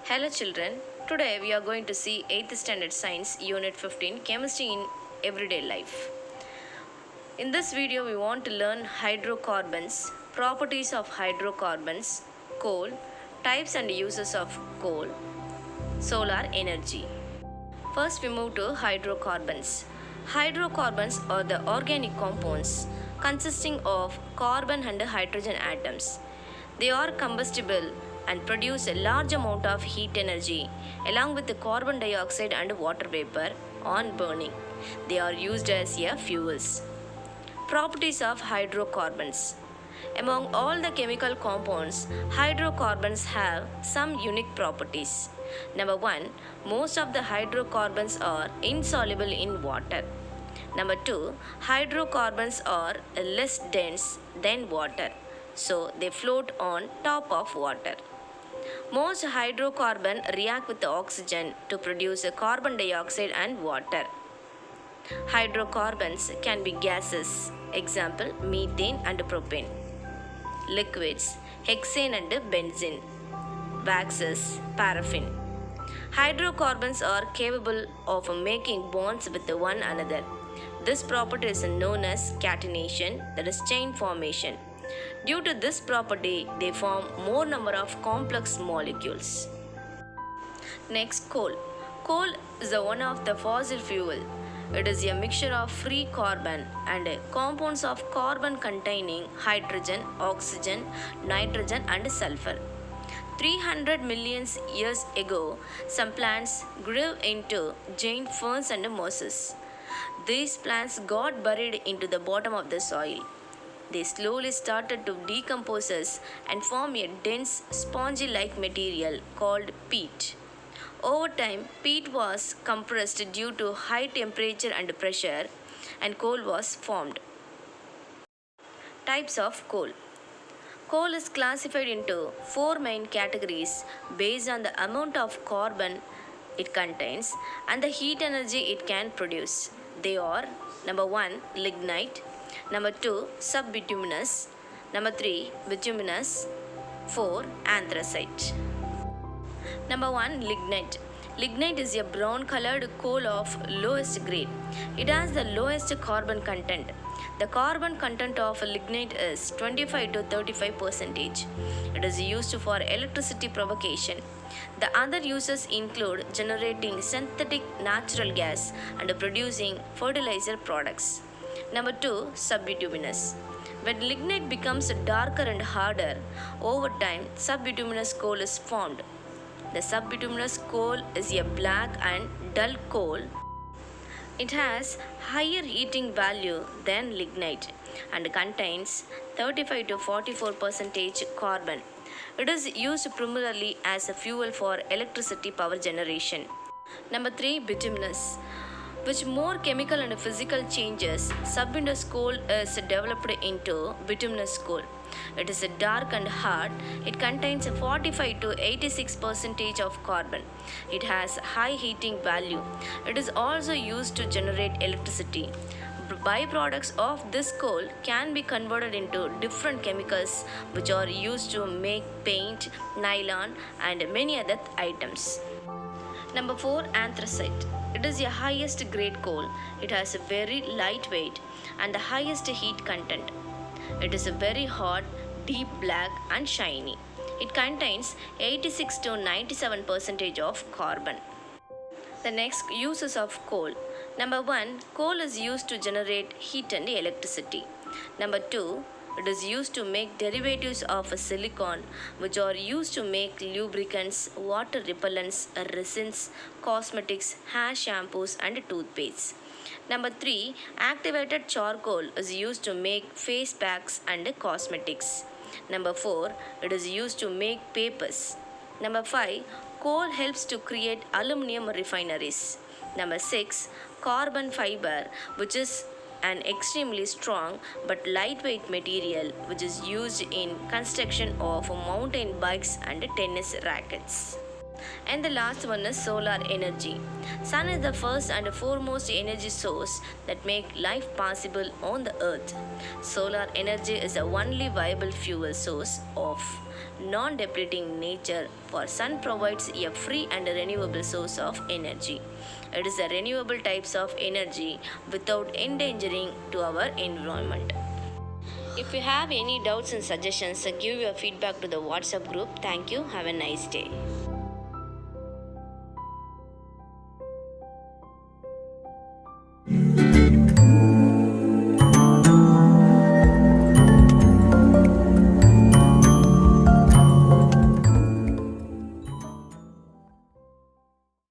Hello children, today we are going to see 8th standard science unit 15 chemistry in everyday life. In this video we want to learn hydrocarbons, properties of hydrocarbons, coal, types and uses of coal, solar energy. First we move to hydrocarbons. Hydrocarbons are the organic compounds consisting of carbon and hydrogen atoms. They are combustible and produce a large amount of heat energy along with the carbon dioxide and water vapor on burning. They are used as fuels. Properties of hydrocarbons. Among all the chemical compounds, hydrocarbons have some unique properties. Number 1, most of the hydrocarbons are insoluble in water. Number 2, hydrocarbons are less dense than water, so they float on top of water. Most hydrocarbons react with oxygen to produce carbon dioxide and water. Hydrocarbons can be gases, example methane and propane. Liquids, hexane and benzene. Waxes, paraffin. Hydrocarbons are capable of making bonds with one another. This property is known as catenation, that is chain formation. Due to this property, they form more number of complex molecules. Next, coal. Coal is one of the fossil fuel. It is a mixture of free carbon and compounds of carbon containing hydrogen, oxygen, nitrogen and sulfur. 300 million years ago, some plants grew into giant ferns and mosses. These plants got buried into the bottom of the soil. They slowly started to decompose and form a dense, spongy-like material called peat. Over time, peat was compressed due to high temperature and pressure, and coal was formed. Types of coal. Coal is classified into 4 main categories based on the amount of carbon it contains and the heat energy it can produce. They are number 1, lignite, number 2, subbituminous, number 3, bituminous, 4, anthracite. Number 1, lignite. Lignite is a brown colored coal of lowest grade. It has the lowest carbon content. The carbon content of lignite is 25 to 35%. It is used for electricity propagation. The other uses include generating synthetic natural gas and producing fertilizer products. Number 2, subbituminous. When lignite becomes darker and harder, over time subbituminous coal is formed. The subbituminous coal is a black and dull coal. It has higher heating value than lignite and contains 35 to 44% carbon. It is used primarily as a fuel for electricity power generation. Number 3, bituminous. With more chemical and physical changes, subbituminous coal is developed into bituminous coal. It is dark and hard. It contains 45 to 86% of carbon. It has high heating value. It is also used to generate electricity. Byproducts of this coal can be converted into different chemicals which are used to make paint, nylon and many other items. Number 4, anthracite. It is the highest grade coal. It has a very light weight and the highest heat content. It is a very hot, deep black and shiny. It contains 86 to 97% of carbon. The next uses of coal. Number 1, coal is used to generate heat and electricity. Number 2, it is used to make derivatives of silicon, which are used to make lubricants, water repellents, resins, cosmetics, hair shampoos, and toothpastes. Number 3, activated charcoal is used to make face packs and cosmetics. Number 4, it is used to make papers. Number 5, coal helps to create aluminum refineries. Number 6, carbon fiber, which is an extremely strong but lightweight material which is used in construction of mountain bikes and tennis rackets. And the last one is solar energy. Sun is the first and foremost energy source that make life possible on the earth. Solar energy is the only viable fuel source of non-depleting nature, for sun provides a free and renewable source of energy. It is the renewable types of energy without endangering to our environment. If you have any doubts and suggestions, give your feedback to the WhatsApp group. Thank you. Have a nice day.